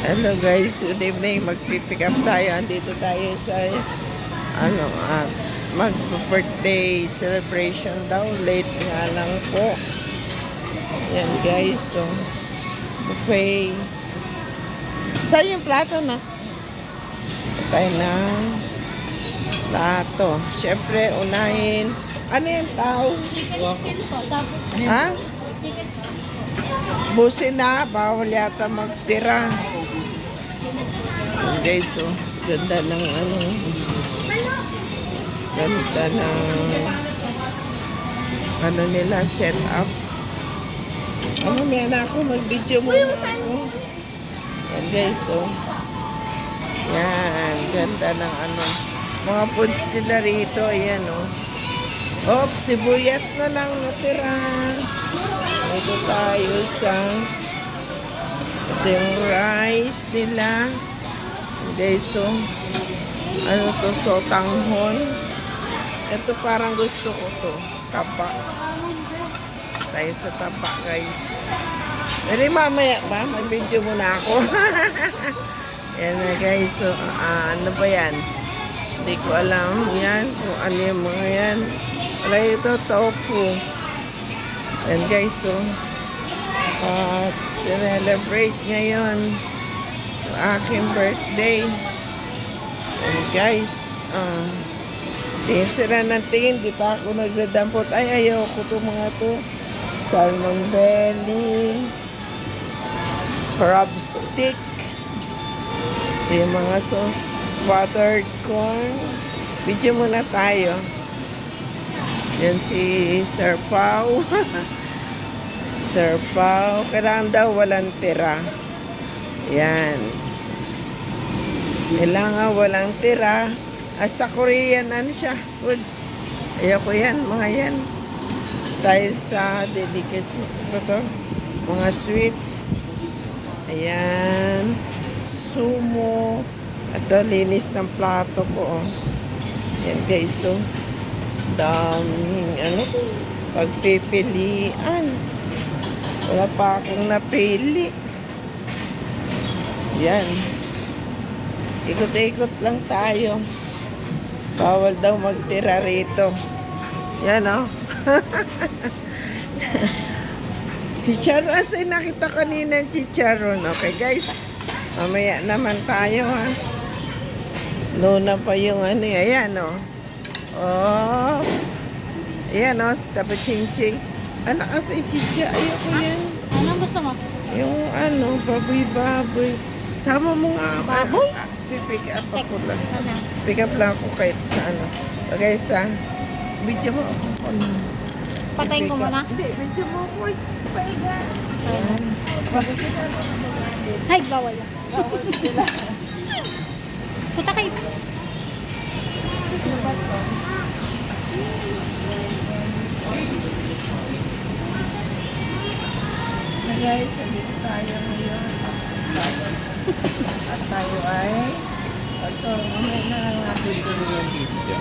Hello guys, good evening. Magpipick up tayo. Andito tayo sa ano, mag-birthday celebration daw. Late nga lang po. Yan guys, so buffet. Saan yung plato na? Tayo ng plato. Siyempre, unahin. Ano yung tao? Ha? Busin na, bawal yata magtira. Guys, so ganda ng ganda ng nila set up. May anak ko, mag-video muna ako. Yan guys, so yan, ganda ng mga foods nila rito. Ayan sibuyas na lang natira. Ito tayo sa ito yung rice nila. Guys, so sotanghon. Ito parang gusto ko to. Tapa. Tayo sa tapa, guys. Pero mamaya ba? May video muna ako. Yan na, guys. So, ano ba yan? Hindi ko alam yan. Kung ano yung mga yan. Wala ito, tofu. And guys, so celebrate ngayon ang aking birthday. And guys, tingin sila ng tingin, di pa ako nagdadampot. Ay, ayoko to mga to. Salmon belly, crab stick, yung mga sauce, buttered corn. Video muna tayo. Yan si Sir Pao. Sir Pao. Kailangan daw walang tira. Yan. Kailangan walang tira. Sa Korean, siya? Foods. Ayoko yan, mga yan. Tayo sa delicacies pa to. Mga sweets. Ayan. Sumo. At linis ng plato ko. Yan guys, so daming pagpipilian. Wala pa akong napili. Yan. Ikot-ikot lang tayo. Bawal daw magtira rito. Yan chicharon. Asay nakita kanina ng chicharon. Okay guys. Mamaya naman tayo Luna pa yung ayan ayan dapat ching-ching. Anak kasi chicha, ayoko yan. Anong gusto mo? Yung baboy-baboy. Sama mo nga ako. Baboy? Pick up ako lang. Pick up lang ako kahit sa Okay, sa video mo ako. Patayin ko muna? Hindi, video mo ako. Paiga. Ayan. Ay, bawal lang. Bawal sila. Puta kayo. Guys, dito tayo ngayon. At tayo ay mamaya na lang natin yung video.